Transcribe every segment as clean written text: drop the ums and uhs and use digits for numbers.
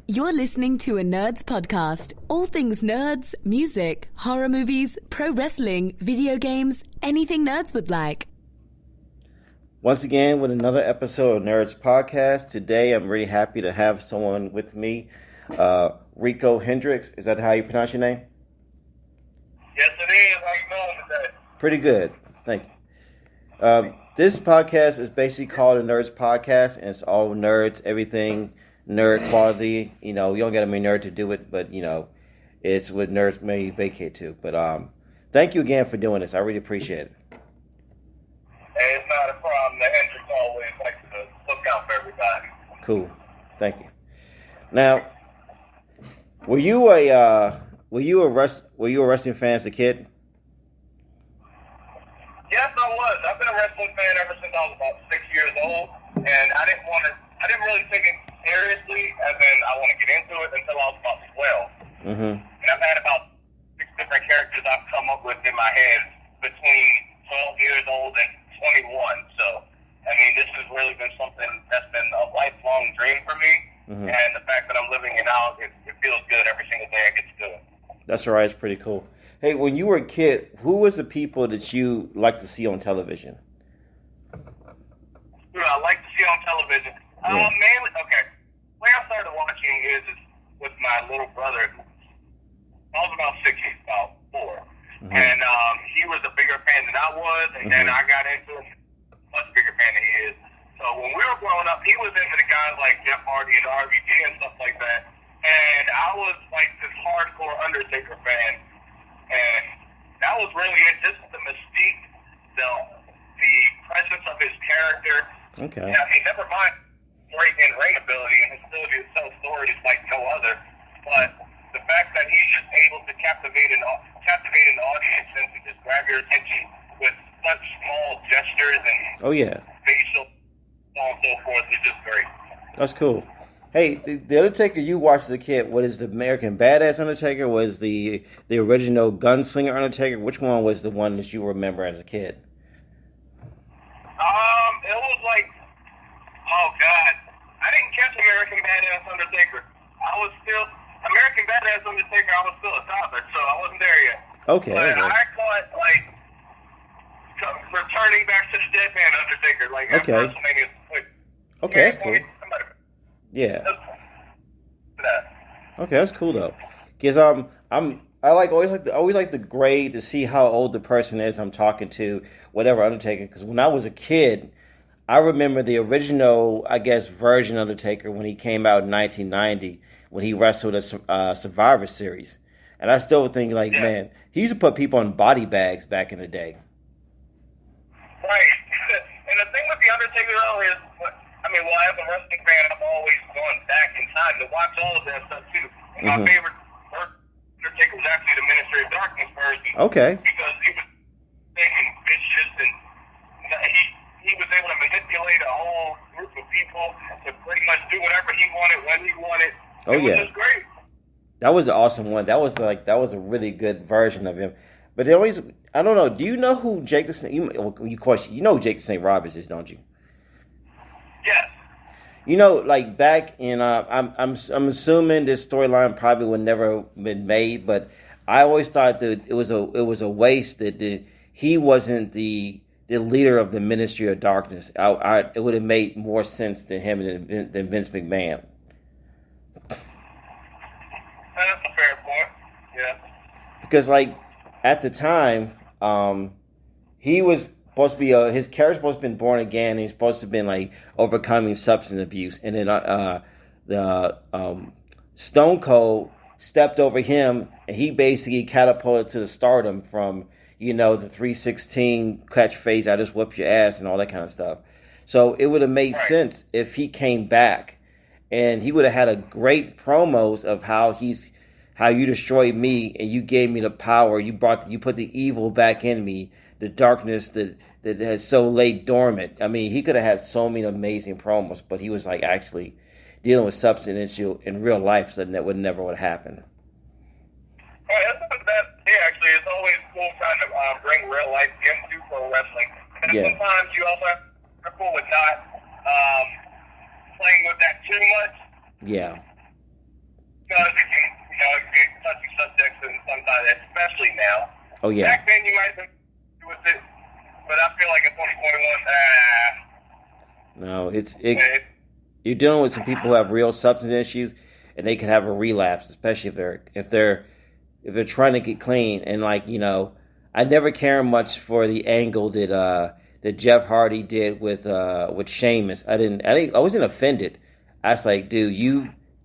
You're listening to a Nerds podcast. All things nerds, music, horror movies, pro wrestling, video games, anything nerds would like. Once again, with another episode of Nerds Podcast. Today, I'm really happy to have someone with me, Rico Hendricks. Is that how you pronounce your name? Yes, it is. How you doing today? Pretty good. Thank you. This podcast is basically called a Nerds Podcast, and it's all nerds, everything nerd quality. You know, you don't got to be a nerd to do it, but, you know, it's what nerds may vacate to. But thank you again for doing this. I really appreciate it. Hey, it's not a problem. The Hendrix always likes to look out for everybody. Cool. Thank you. Now, were you a wrestling fan as a kid? Yes, I was. I've been a wrestling fan ever since I was about 6 years old, and I didn't really take it seriously, as in I want to get into it until I was about 12. Mm-hmm. And I've had about 6 different characters I've come up with in my head between 12 years old and 21. So, I mean, this has really been something that's been a lifelong dream for me. Mm-hmm. And the fact that I'm living it out, it feels good every single day I get to do it. That's all right. It's pretty cool. Hey, when you were a kid, who was the people that you liked to see on television? Who I like to see on television? Yeah. Mainly, okay. The way I started watching is with my little brother. I was about 6, he's about 4. Mm-hmm. And he was a bigger fan than I was, and then I got into it, much bigger fan than he is. So when we were growing up, he was into the guys like Jeff Hardy and RVD and stuff like that. And I was like this hardcore Undertaker fan. And that was really it, just the mystique, the presence of his character. Okay. Yeah, he never mind great in-ring ability and his ability to tell stories like no other. But the fact that he's just able to captivate an audience and to just grab your attention with such small gestures and facial so on and so forth is just great. That's cool. Hey, the Undertaker you watched as a kid, what is the American Badass Undertaker? Was the original Gunslinger Undertaker? Which one was the one that you remember as a kid? It was like, oh God, I didn't catch American Badass Undertaker. American Badass Undertaker, I was still a toddler, so I wasn't there yet. Okay. But I caught, like, returning back to the Deadpan Undertaker, like, after WrestleMania. Okay, that's cool. Yeah. Okay, that's cool though. Because I always like to grade to see how old the person is I'm talking to, whatever Undertaker. Because when I was a kid, I remember the original, I guess, version Undertaker when he came out in 1990 when he wrestled a Survivor Series, and I still think man, he used to put people in body bags back in the day. Right. And the thing with the Undertaker though is, as a wrestling fan, I've always gone back in time to watch all of that stuff too. And my favorite Undertaker was actually the Ministry of Darkness version. Okay. Because he was big and vicious, and he was able to manipulate a whole group of people to pretty much do whatever he wanted when he wanted. It was just great. That was an awesome one. That was a really good version of him. But I don't know. Do you know who Jake the Snake? You know who Jake the Snake Roberts is, don't you? Yes. You know, like back in, I'm assuming this storyline probably would never been made, but I always thought that it was a waste that he wasn't the leader of the Ministry of Darkness. It would have made more sense to him than Vince McMahon. That's a fair point. Yeah. Because at the time, he was supposed to be his character supposed to have been born again. And he's supposed to have been overcoming substance abuse, and then Stone Cold stepped over him, and he basically catapulted to the stardom from the 316 catchphrase, "I just whip your ass" and all that kind of stuff. So it would have made sense if he came back, and he would have had a great promos of how you destroyed me and you gave me the power. You put the evil back in me, the darkness that has so laid dormant. I mean, he could have had so many amazing promos, but he was actually dealing with substance issue in real life, so that would never happen. That's not a bad thing, actually. It's always cool trying to bring real life into pro wrestling. And sometimes you also have to be careful with not playing with that too much. Yeah. because it can touchy subjects and sometimes, especially now. Oh yeah. Back then you might have been with it, but I feel like in 2021, No, you're dealing with some people who have real substance issues, and they could have a relapse, especially if they're trying to get clean. And like, I never care much for the angle that Jeff Hardy did with Sheamus. I wasn't offended. I was like, dude,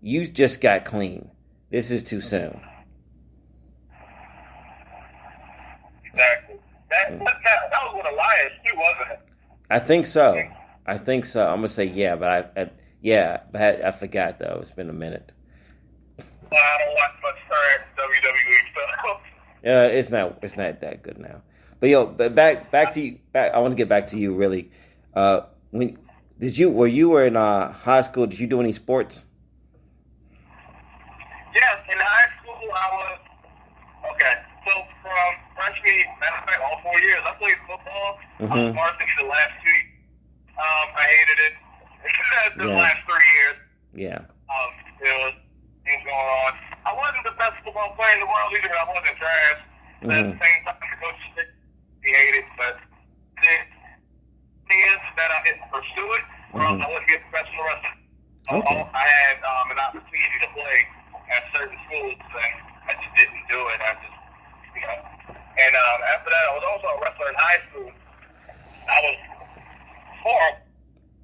you just got clean. This is too soon. Exactly. That was with Elias too, wasn't it? I think so. I'm gonna say yeah, but I forgot though. It's been a minute. Well, I don't watch much current WWE stuff. Yeah, it's not that good now. But back to you. I want to get back to you really. When were you in high school? Did you do any sports? Yes, in high school I was okay. So from freshman, matter of fact, all 4 years I played football. I was varsity the last 2 years. I hated it. The last 3 years. Yeah. There was things going on. I wasn't the best football player in the world either. I wasn't trash. But at the same time, the coach he hated. But the thing is that I didn't pursue it, or else I wouldn't be a professional wrestler. Okay. I had an opportunity to play at certain schools, and I just didn't do it. And after that, I was also a wrestler in high school. I was horrible,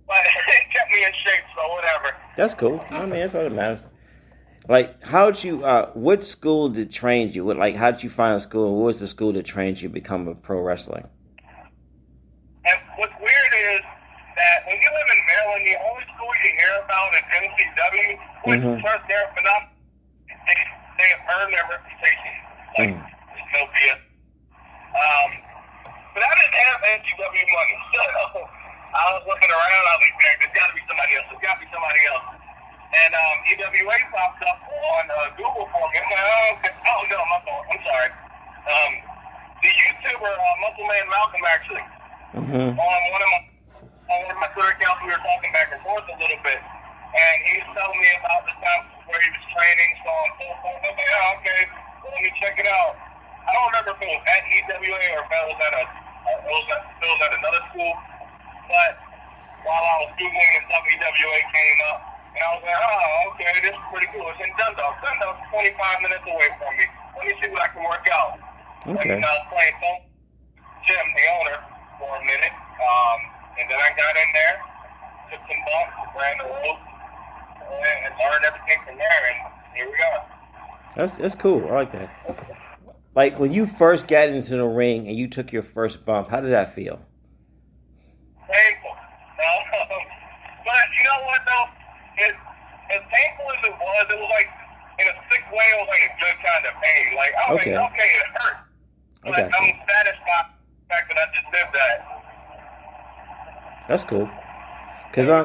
but it kept me in shape, so whatever. That's cool. I mean, that's all that matters. Like, how'd you? What school did train you? How did you find a school? What was the school that trained you to become a pro wrestler? And what's weird is that when you live in Maryland, the only school you hear about is NCW, which first they're phenomenal. They have earned their reputation. There's no BS. But I didn't have NCW money, so I was looking around. I was like, man, there's got to be somebody else. There's got to be somebody else. And EWA popped up on Google for me. I'm like, oh no, my fault. I'm sorry. The YouTuber Muscle Man Malcolm actually on one of my Twitter accounts, we were talking back and forth a little bit, and he was telling me about the time where he was training, so on and so forth. I was like, oh, okay, well, let me check it out. I don't remember if it was at EWA or if it was at another school, but while I was Googling and stuff, EWA came up. And I was like, oh, okay, this is pretty cool. It's in Dundalk. Dundalk's 25 minutes away from me. Let me see what I can work out. Okay. And I was playing phone Jim, the owner, for a minute. And then I got in there, took some bumps, ran the ropes, and learned everything from there. And here we are. That's cool. I like that. Like, when you first got into the ring and you took your first bump, how did that feel? Painful. But you know what, though? As painful as it was like, in a sick way, it was like a good kind of pain. Like, I was like, okay, it hurt. But I'm satisfied with the fact that I just did that. That's cool. Because I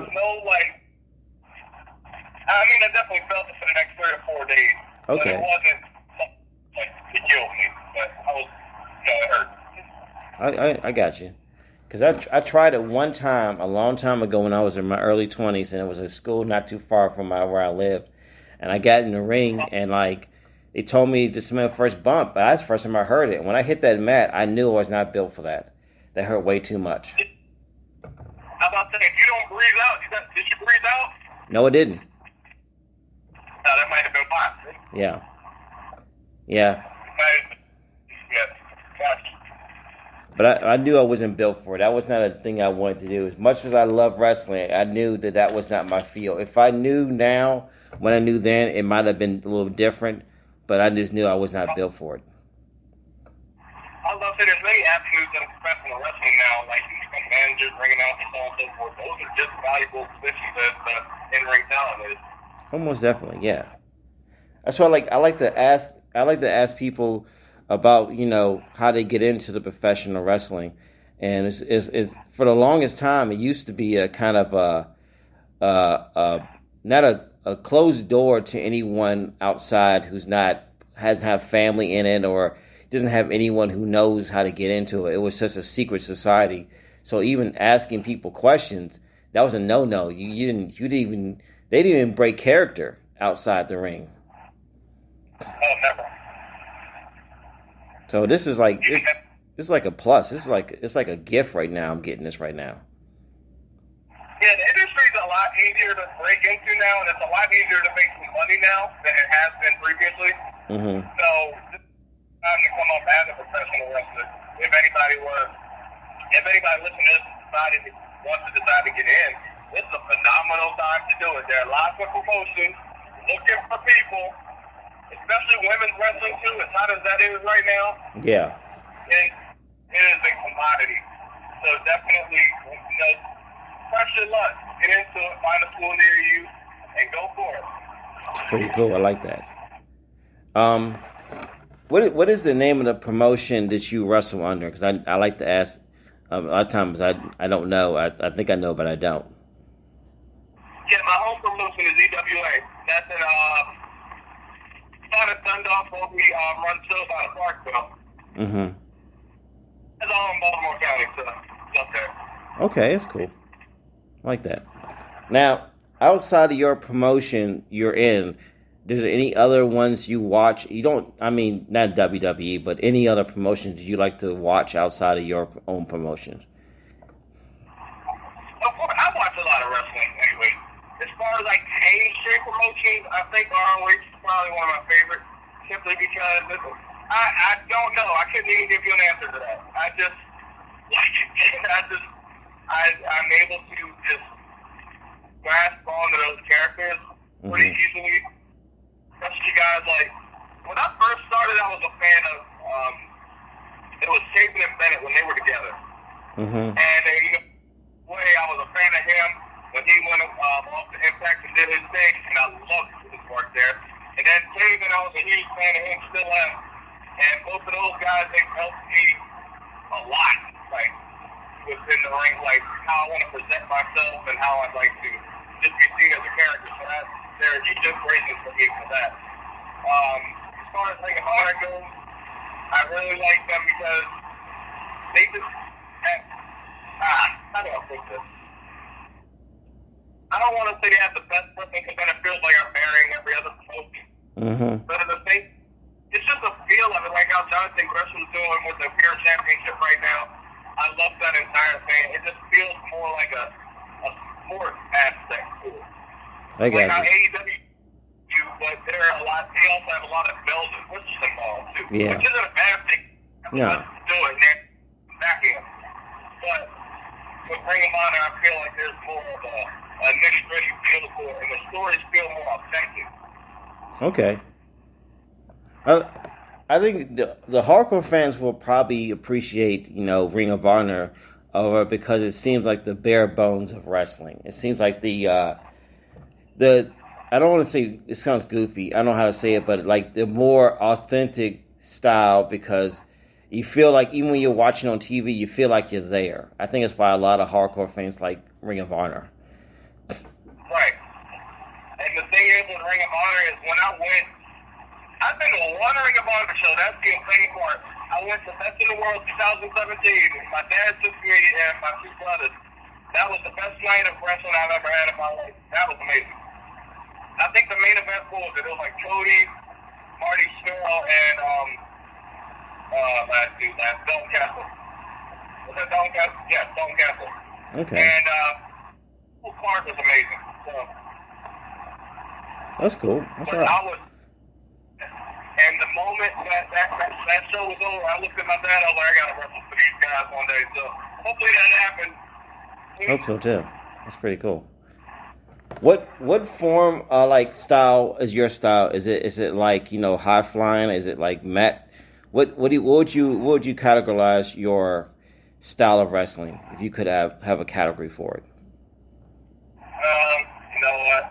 definitely felt it for the next 3 or 4 days. Okay. But it wasn't like it killed me. But it hurt. I got you. Because I tried it one time, a long time ago when I was in my early 20s, and it was a school not too far from where I lived. And I got in the ring, and they told me to submit my first bump, but that's the first time I heard it. When I hit that mat, I knew I was not built for that. That hurt way too much. How about that? If you don't breathe out, did you breathe out? No, it didn't. No, that might have been fine. Yeah. Yeah. Gotcha. But I knew I wasn't built for it. That was not a thing I wanted to do. As much as I love wrestling, I knew that was not my field. If I knew now, when I knew then, it might have been a little different. But I just knew I was not built for it. I love that there's many avenues in professional wrestling now, like you become managers, ring announcers, so on and so forth. Those are just valuable positions as in-ring talent is. Almost definitely, yeah. That's why I like to ask people about, how they get into the professional wrestling. And it's for the longest time, it used to be a kind of not a closed door to anyone outside who's hasn't have family in it or doesn't have anyone who knows how to get into it. It was such a secret society. So even asking people questions, that was a no-no. They didn't even break character outside the ring. Oh, never. So this is like this is like a plus. This is like it's like a gift right now. I'm getting this right now. Yeah, the industry's a lot easier to break into now, and it's a lot easier to make some money now than it has been previously. Mm-hmm. So this is time to come up as a professional wrestler. If anybody listening to this wants to decide to get in, this is a phenomenal time to do it. There are lots of promotions looking for people, especially women's wrestling too, as hot as that is right now. Yeah. It is a commodity. So definitely, press your luck. Get into it, find a school near you, and go for it. It's pretty cool. I like that. What is the name of the promotion that you wrestle under? Because I like to ask. A lot of times I don't know. I think I know, but I don't. Yeah, my home promotion is EWA. That's in started Dundalk, where we run shows out of Parkville. Mm-hmm. It's all in Baltimore County, so it's up there. Okay, that's cool. I like that. Now, outside of your promotion you're in, is there any other ones you watch? You don't, I mean, not WWE, but any other promotions you like to watch outside of your own promotions? Of course, I watch a lot of wrestling anyway. As far as like mainstream promotions, I think ROH is probably one of my favorites, simply because I don't know. I couldn't even give you an answer to that. I just like it. I'm able to just grasp onto those characters pretty easily. Especially guys like, when I first started, I was a fan of, it was Chapin and Bennett when they were together. Mm-hmm. And, I was a fan of him when he went off the Impact and did his thing, and I loved his work there. And then Chapin, I was a huge fan of him, still am. And both of those guys, they helped me a lot, like, within the ring, like, how I want to present myself and how I'd like to just be seen as a character. So they're huge inspirations for me for that. As far as Ring of Honor goes, I really like them because they just have, how do I put this? I don't want to say they have the best wrestling because then it feels like I'm burying every other promotion. Mm-hmm. But at the same, it's just a feel of it, like how Jonathan Gresham's doing with the Pure Championship right now. I love that entire thing. It just feels more like a sport aspect to it. I got like how you. AEW, but there are a lot. They also have a lot of bells and whistles involved too, Yeah. which isn't a bad thing. No. Do it and then back in. But with Ring of Honor, I feel like there's more of a nitty-gritty feel to it, and the stories feel more authentic. Okay. I think the hardcore fans will probably appreciate, Ring of Honor over because it seems like the bare bones of wrestling. It seems like the I don't want to say it sounds goofy. I don't know how to say it, but like the more authentic style because you feel like even when you're watching on TV, you feel like you're there. I think it's why a lot of hardcore fans like Ring of Honor. Right. And the thing is with Ring of Honor is when I went, I've been to one Ring of Honor show. That's the insane part. I went to Best in the World 2017. My dad took me and my two brothers. That was the best night of wrestling I've ever had in my life. That was amazing. I think the main event was it. It was like Cody, Marty Scurll, and Don Castle. Was that Don Castle? Yeah, Don Castle. Okay. And the card was amazing. So that's cool. That's but right. And the moment that show was over, I looked at my dad. I was like, I gotta wrestle for these guys one day. So hopefully that happens. Hope so too. That's pretty cool. What form style is your style? Is it like high flying? Is it like mat? What would you categorize your style of wrestling if you could have a category for it? You know what?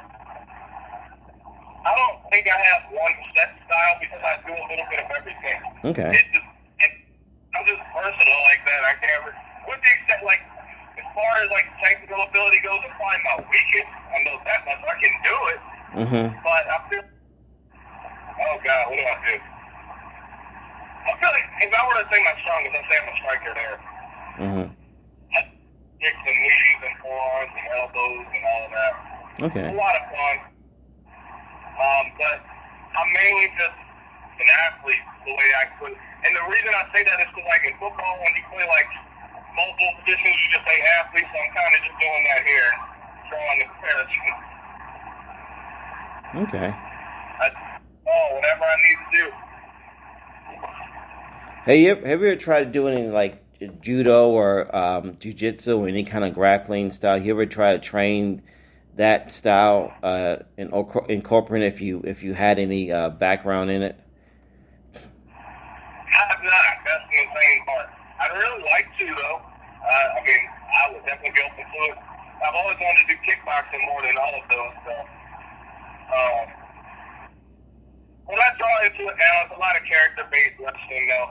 I don't think I have one set style because I do a little bit of everything. Okay. I'm just versatile like that. I can't. With the extent, like as far as like technical ability goes, it's probably my weakest. I know that much. I can do it. Mm-hmm. But I feel. Oh God, what do I do? I feel like if I were to say my strongest, I'd say I'm a striker there. Mm-hmm. I kick and knees and forearms and elbows and all of that. Okay. It's a lot of fun. But I'm mainly just an athlete the way I could. And the reason I say that is because, like, in football, when you play, like, multiple positions, you just say athlete, so I'm kind of just doing that here, drawing the comparison. Okay. Whatever I need to do. Hey, have you ever tried to do any, like, judo or jiu-jitsu or any kind of grappling style? You ever try to train that style and incorporate if you had any background in it? I have not. That's the insane part. I'd really like to, though. I mean, I would definitely be open to it. I've always wanted to do kickboxing more than all of those. So, when I draw into it now, it's a lot of character-based wrestling, though.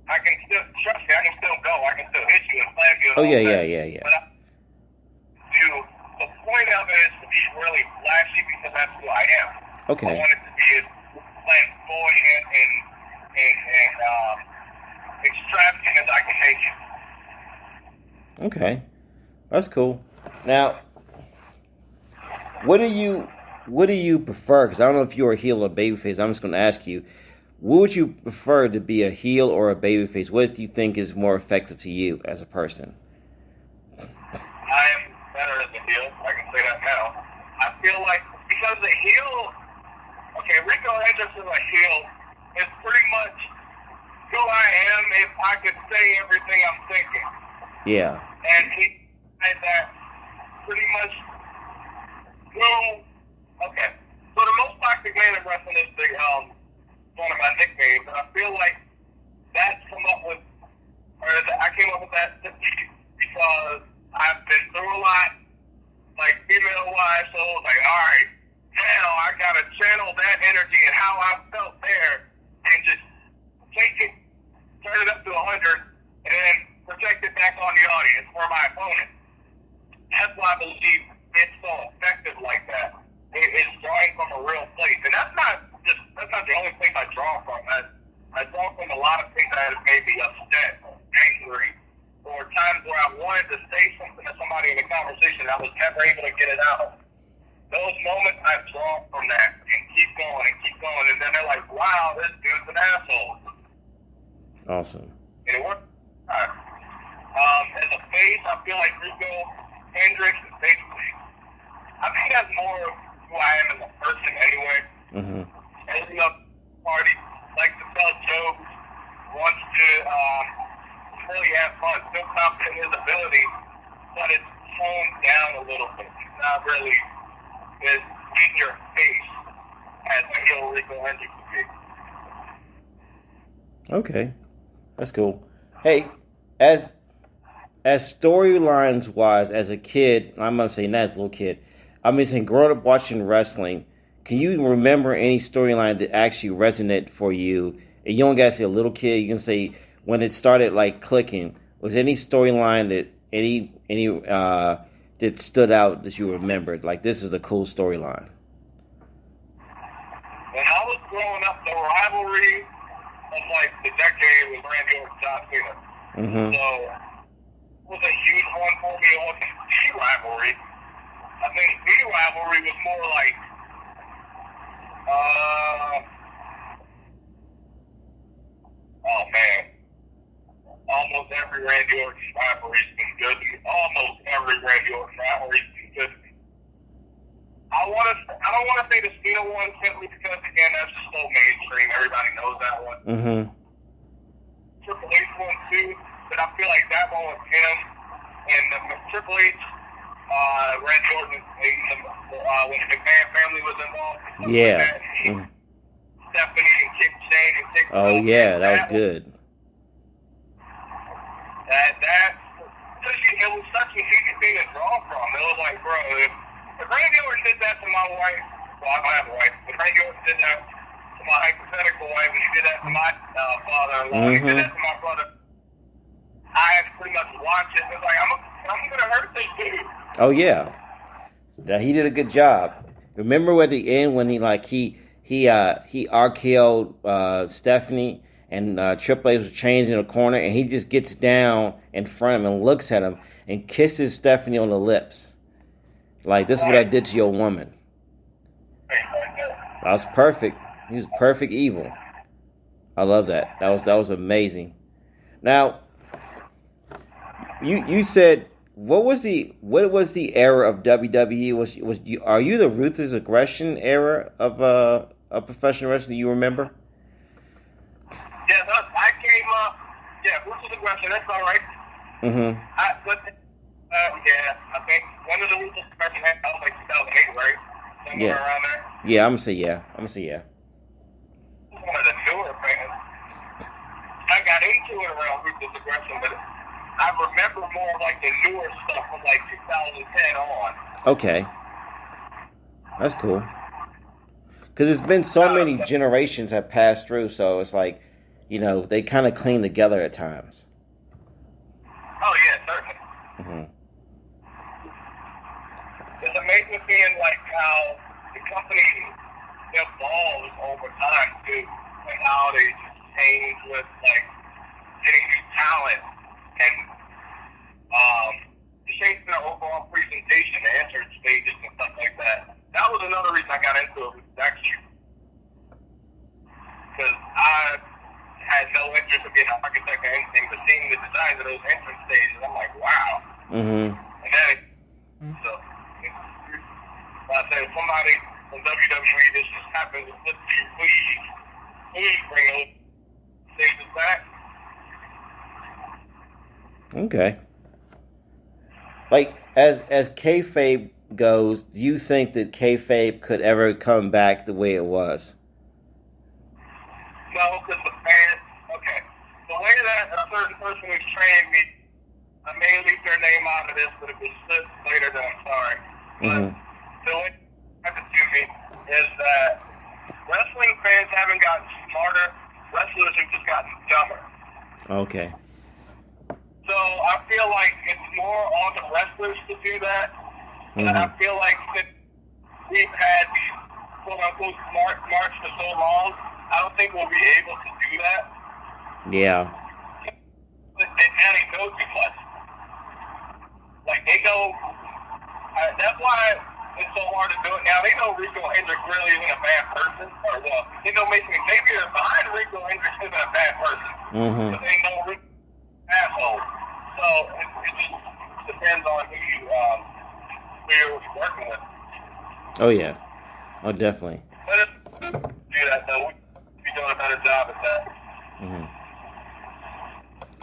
I can still, trust me, I can still go. I can still hit you and slam you. Oh, yeah. But the point of it is to be really flashy because that's who I am. Okay. I want it to be as flamboyant and extravagant as I can make it. Okay, that's cool. Now, what do you prefer? Because I don't know if you're a heel or a babyface. I'm just going to ask you, what would you prefer to be, a heel or a babyface? What do you think is more effective to you as a person? I am better as a heel. I can say that now. I feel like because the heel, Rico Hendricks is a heel. It's pretty much who I am if I could say everything I'm thinking. Yeah. And he said that pretty much so the most toxic man in wrestling is one of my nicknames, and I feel like that's I came up with that because I've been through a lot, like female-wise, so it was like, all right, now I gotta channel that energy and how I felt there and just take it, turn it up to 100, and then project it back on the audience for my opponent. That's why I believe it's so effective like that. It's drawing from a real place, and that's not the only place I draw from. I draw from a lot of things that have made me upset, or angry, or times where I wanted to say something to somebody in a conversation I was never able to get it out. Those moments I draw from that and keep going, and then they're like, wow, this dude's an asshole. Awesome. And it worked. As a face, I feel like Rico Hendricks is basically, I think that's more of who I am as a person anyway. Mm-hmm. Standing up party, likes to tell jokes, wants to really have fun, still confident in his ability, but it's toned down a little bit. It's not really as in your face as a heel Rico Hendricks would be. Okay, that's cool. Hey, as storylines wise, as a kid, I'm not saying that as a little kid, I'm just saying growing up watching wrestling, can you remember any storyline that actually resonated for you? And you don't gotta say a little kid, you can say when it started like clicking. Was any storyline that that stood out that you remembered? Like, this is a cool storyline. When I was growing up, the rivalry of like the decade was Randy Orton and John Cena. Mm-hmm. So it was a huge one for me. It wasn't the rivalry. I think the rivalry was more like almost every Randy Orton rivalry's been good to me. Almost every Randy Orton rivalry's been good to me. I don't want to say the Cena one simply because, again, that's just so mainstream. Everybody knows that one. Mm-hmm. Triple H one too, but I feel like that one was him and the Triple H, Randy Orton, when the McMahon family was involved. Yeah. Like Stephanie and Kip Shane and Kip. Oh yeah, that was good. It was such an easy thing to draw from. It was like, bro, if Randy Orton did that to my wife, well, I don't have a wife, but Randy Orton did that to my hypothetical wife, and he did that to my father-in-law, he did that to my brother, I had to pretty much watch it. It was like, I'm going to hurt this dude. Oh yeah, he did a good job. Remember at the end when he RKO'd Stephanie and Triple H was changing the corner, and he just gets down in front of him and looks at him and kisses Stephanie on the lips. Like, this is what I did to your woman. That was perfect. He was perfect evil. I love that. That was amazing. Now, you said what was the era of WWE? Are you the Ruthless Aggression era of professional wrestling? You remember? Yeah, I came up. Yeah, Ruthless Aggression. That's all right. Mm-hmm. Yeah, I think one of the Ruthless Aggression had that was like 2008, right? Somewhere around there. Yeah, I'm gonna say yeah. One of the newer things. I got into it around Ruthless Aggression, but I remember more like the newer stuff from like 2010 on. Okay, that's cool. Because it's been so many generations have passed through, so it's like, they kind of clean together at times. Oh yeah, certainly. Mm-hmm. It's amazing seeing like how the company evolves over time too, and how they change with like getting new talent and changing their overall presentation, the entrance stages and stuff like that. That was another reason I got into it, was actually because I had no interest in being an architect or anything, but seeing the designs of those entrance stages, I'm like, wow. Mm-hmm. And then, so, I said, somebody from WWE, this just happened, please bring those stages back. Okay. Like, as kayfabe goes, do you think that kayfabe could ever come back the way it was? No, because the fans, okay. The way that a certain person who's trained me, I may leave their name out of this, but if it slips later, then I'm sorry. Mm-hmm. But the way it to me is that wrestling fans haven't gotten smarter, wrestlers have just gotten dumber. Okay. So I feel like it's more on the wrestlers to do that. And I feel like since we've had these quote-unquote smart marks for so long, I don't think we'll be able to do that. Yeah. They go too much. Like, they go... that's why it's so hard to do it now. They know Rico Hendricks really isn't a bad person. Or, well, they know Mason Xavier behind Rico Hendricks isn't a bad person. Mm-hmm. But they know Rico's an asshole. So it just depends on who you're working with. Oh, yeah. Oh, definitely. But if do that, though, we'd be doing a better job at that. Mm-hmm.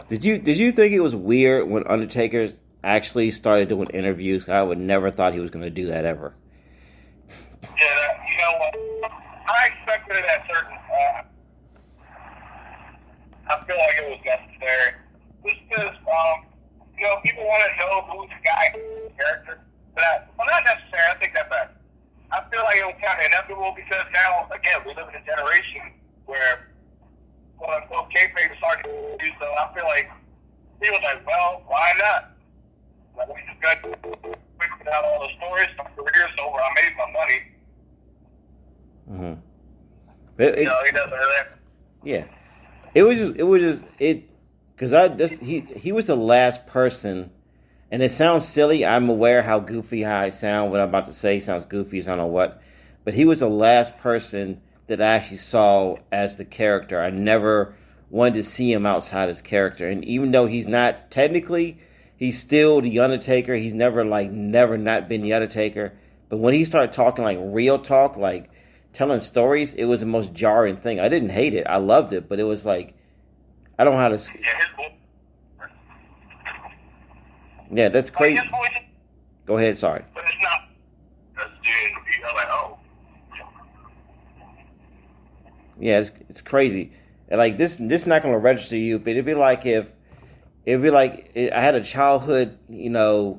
Did you think it was weird when Undertaker actually started doing interviews? I would never thought he was going to do that ever. Yeah, you know what? I expected it at certain. I feel like it was necessary. Just because, people want to know who's the guy, who's the character. But not necessary. I think that back. I feel like it was kind of inevitable because now, again, we live in a generation where quote-unquote kayfabe is starting to do so. I feel like he was like, well, why not? Like, we just got to put out all the stories. My career's over. I made my money. Mm-hmm. He doesn't really. Yeah. It was just because he was the last person, and it sounds silly. I'm aware how goofy I sound. What I'm about to say sounds goofy. I don't know what, but he was the last person that I actually saw as the character. I never wanted to see him outside his character, and even though he's not technically, he's still the Undertaker. He's never not been the Undertaker. But when he started talking like real talk, like telling stories, it was the most jarring thing. I didn't hate it. I loved it, but it was like, I don't know how to. Yeah, that's crazy. Go ahead, sorry. But it's not. You're like, oh. Yeah, it's crazy. And like this not going to register you, but it'd be like I had a childhood, TV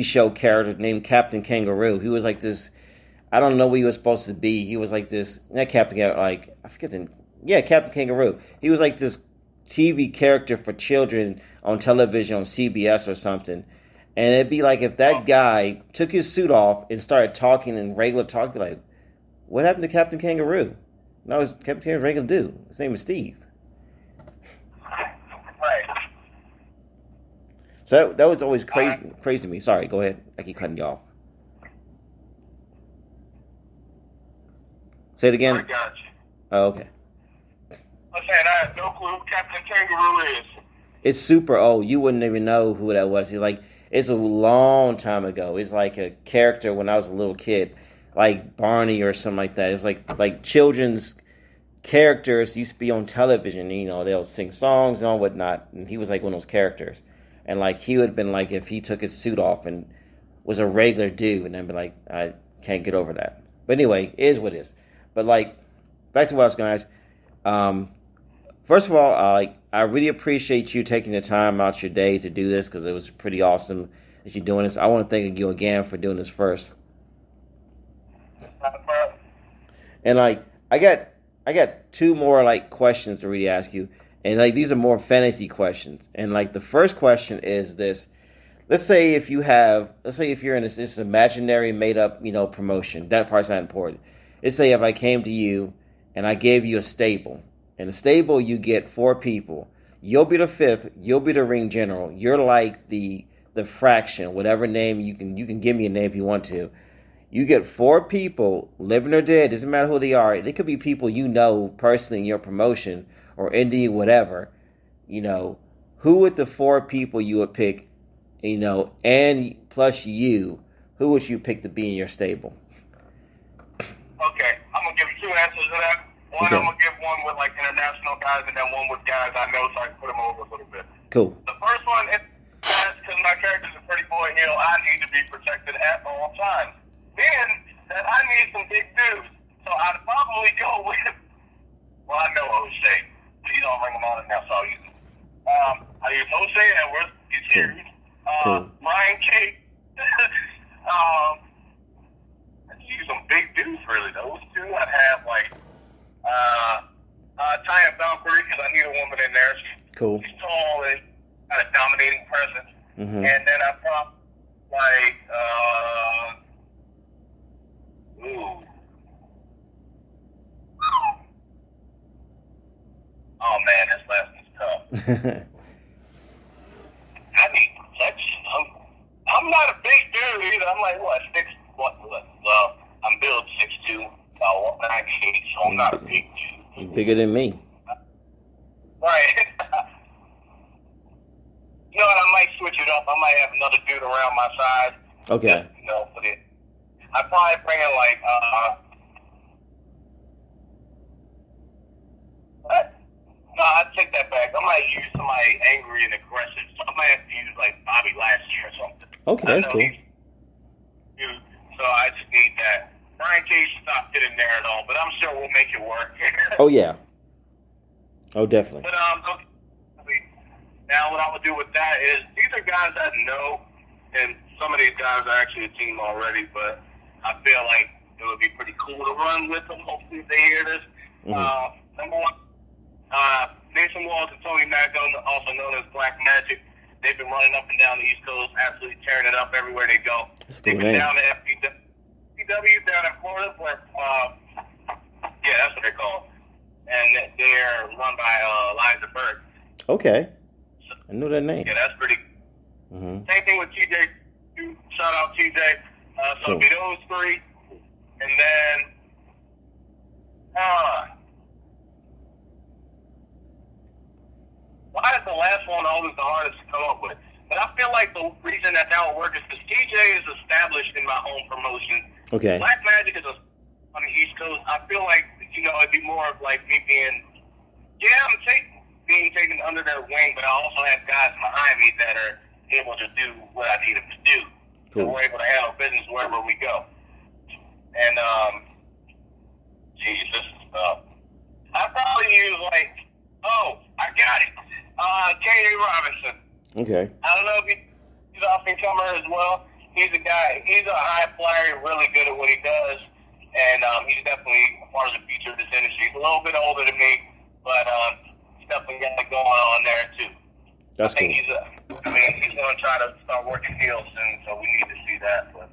show character named Captain Kangaroo. He was like this. I don't know what he was supposed to be. He was like this. Not Captain, like I forget the. Yeah, Captain Kangaroo. He was like this TV character for children on television on CBS or something. And it'd be like if that guy took his suit off and started talking in regular talk, be like, what happened to Captain Kangaroo? No, it's Captain Kangaroo's regular dude. His name is Steve. Right. So that was always crazy to me. Sorry, go ahead. I keep cutting you off. Say it again. I got you. Oh, okay. saying I have no clue who Captain Kangaroo is. It's super old. You wouldn't even know who that was. It's a long time ago. It's like a character when I was a little kid, like Barney or something like that. It was like children's characters used to be on television. You know, they'll sing songs and all whatnot. And he was like one of those characters. And like he would have been like if he took his suit off and was a regular dude, and I'd be like, I can't get over that. But anyway, it is what it is. But like back to what I was going to ask. First of all, I really appreciate you taking the time out your day to do this because it was pretty awesome that you're doing this. I want to thank you again for doing this first. And like I got two more like questions to really ask you, and like these are more fantasy questions. And like the first question is this: let's say if you're in this imaginary made up promotion. That part's not important. Let's say if I came to you and I gave you a stable. In the stable, you get 4 people. You'll be the 5th. You'll be the ring general. You're like the fraction, whatever name you can give me a name if you want to. You get 4 people, living or dead. Doesn't matter who they are. They could be people you know personally in your promotion or indie, whatever. Who would the 4 people you would pick? And plus you, who would you pick to be in your stable? Okay, I'm gonna give you 2 answers to that. One, okay. I'm going to give one with, like, international guys, and then one with guys I know, so I can put them over a little bit. Cool. The first one is, because my character's a pretty boy heel, I need to be protected at all times. Then, that I need some big dudes, so I'd probably go with, well, I know Jose. Please don't bring him on now, so I'll use him. I use Jose Edwards. He's here. Cool. Brian Cage. I'd use some big dudes, really. Those 2 I'd have, like, Taya Valkyrie, because I need a woman in there. She's tall and got a dominating presence. Mm-hmm. And then I probably oh man, this last one's tough. I need protection. I'm not a big dude either. I'm like I'm built 6'2", about 198, so I'm not a big dude. You're bigger than me. Right. You know what? I might switch it up. I might have another dude around my side. Okay. Just, I'd probably bring in no, I'd take that back. I might use somebody angry and aggressive. So I might have to use like Bobby Lashley or something. Okay, that's cool. So I just need that. Brian Cage stopped getting there at all, but I'm sure we'll make it work. Oh yeah. Oh, definitely. But now what I would do with that is these are guys I know, and some of these guys are actually a team already. But I feel like it would be pretty cool to run with them. Hopefully, if they hear this. Mm-hmm. Number 1, Nathan Walls and Tony Macko, also known as Black Magic. They've been running up and down the East Coast, absolutely tearing it up everywhere they go. They've been down to FPW down in Florida, where that's what they're called, and they're run by Liza Burke. Okay, so, I know that name. Yeah, that's pretty. Mm-hmm. Same thing with TJ. Shout out TJ. So cool. It'll be those 3, and then why is the last one always the hardest to come up with? But I feel like the reason that would work is because TJ is established in my home promotion. Okay. Black Magic is on the East Coast. I feel like, it'd be more of like me being taken under their wing, but I also have guys behind me that are able to do what I need them to do. Cool. So we're able to handle business wherever we go. And, I'd probably use I got it. K.A. Robinson. Okay. I don't know if he's an up-and-comer as well. He's a guy, he's a high flyer, really good at what he does, and he's definitely a part of the future of this industry. He's a little bit older than me, but he's definitely got it going on there, too. That's cool. He's going to try to start working deals soon, so we need to see that, but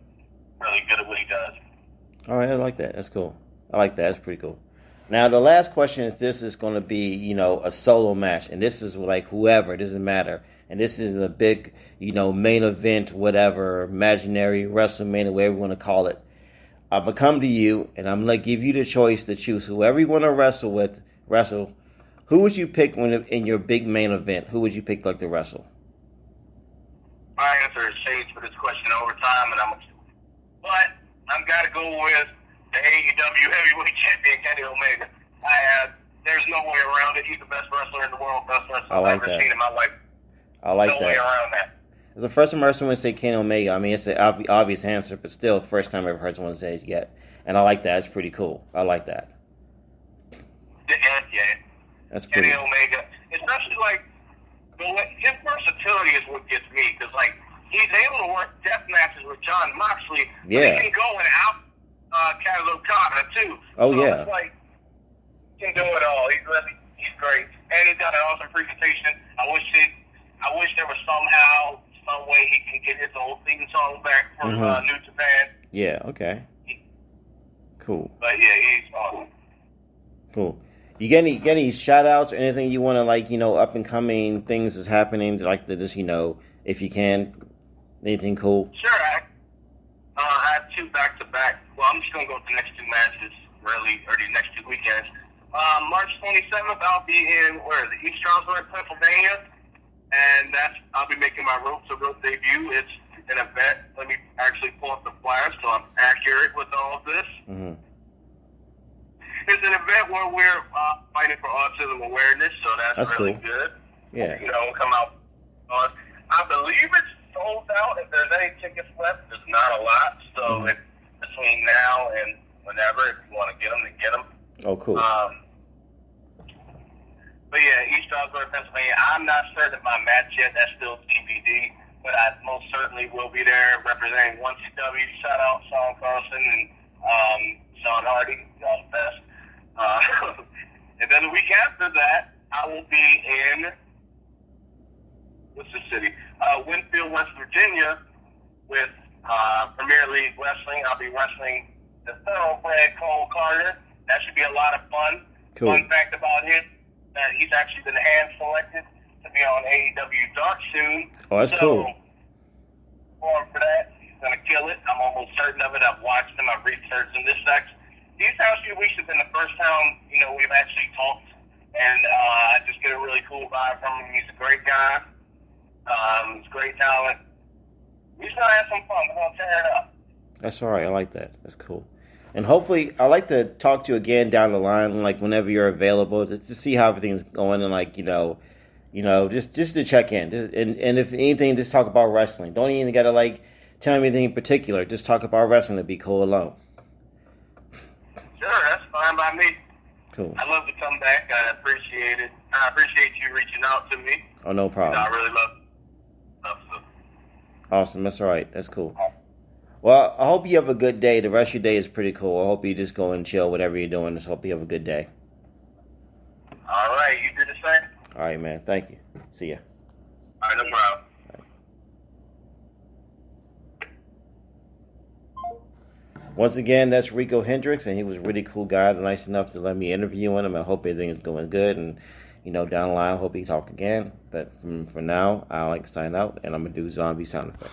really good at what he does. All right, I like that. That's cool. I like that. That's pretty cool. Now, the last question is, this is going to be, a solo match. And this is like whoever, it doesn't matter. And this is a big, main event, whatever, imaginary, WrestleMania, whatever you want to call it. I'm going to come to you, and I'm going to give you the choice to choose whoever you want to wrestle with, Who would you pick in your big main event? Who would you pick like to wrestle? My answer has changed for this question over time, but I've got to go with the AEW Heavyweight Champion Kenny Omega. There's no way around it. He's the best wrestler in the world, best wrestler I've ever seen in my life. I like that. No way around that. It's the first time I heard someone say Kenny Omega. I mean, it's an obvious answer, but still, first time I've ever heard someone say it yet. And I like that. It's pretty cool. I like that. Yeah. That's pretty. Kenny Omega, especially like his versatility is what gets me, because like he's able to work death matches with John Moxley. Yeah. But he can go and out Kaz Okada too. Oh so yeah. It's like he can do it all. He's great, and he's got an awesome presentation. I wish there was some way he can get his old theme song back from New Japan. Yeah. Okay. Cool. But yeah, he's awesome. Cool. You get any shout outs or anything you want to, like, up and coming things that's happening, like to just, if you can, anything cool? Sure. I have 2 back-to-back. Well, I'm just going to go with the next 2 matches, really, or the next 2 weekends. March 27th, I'll be in, East Stroudsburg, Pennsylvania, and I'll be making my Road to Road debut. It's an event. Let me actually pull up the flyer so I'm accurate with all of this. Mm-hmm. It's an event where we're fighting for autism awareness, so that's really cool. good. Yeah. Come out. I believe it's sold out. If there's any tickets left, there's not a lot. So it's between now and whenever, if you want to get them, then get them. Oh, cool. But yeah, East Stroudsburg, Pennsylvania. I'm not certain of my match yet. That's still TBD. But I most certainly will be there representing 1CW. Shout out Sean Carlson and Sean Hardy. Y'all the best. And then the week after that, I will be in, what's the city? Winfield, West Virginia, with Premier League Wrestling. I'll be wrestling the thoroughbred Cole Carter. That should be a lot of fun. Cool. Fun fact about him, that he's actually been hand-selected to be on AEW Dark soon. Oh, that's cool. For that, he's going to kill it. I'm almost certain of it. I've watched him. I've researched him. These past few weeks have been the first time, we've actually talked, and I just get a really cool vibe from him. He's a great guy. He's great talent. We're just going to have some fun. We're going to tear it up. That's all right. I like that. That's cool. And hopefully, I'd like to talk to you again down the line, like whenever you're available, just to see how everything's going, and just to check in. And if anything, just talk about wrestling. Don't even gotta tell me anything in particular. Just talk about wrestling. It'd be cool alone. Sure, that's fine by me. Cool. I love to come back. I appreciate it. I appreciate you reaching out to me. Oh, no problem. I really love it. Awesome. That's all right. That's cool. Well, I hope you have a good day. The rest of your day is pretty cool. I hope you just go and chill, whatever you're doing. Just hope you have a good day. All right. You do the same? All right, man. Thank you. See ya. All right, no problem. Once again, that's Rico Hendricks, and he was a really cool guy, nice enough to let me interview him. I hope everything is going good, and down the line, I hope we talk again. But for now, I like to sign out, and I'm gonna do zombie sound effects.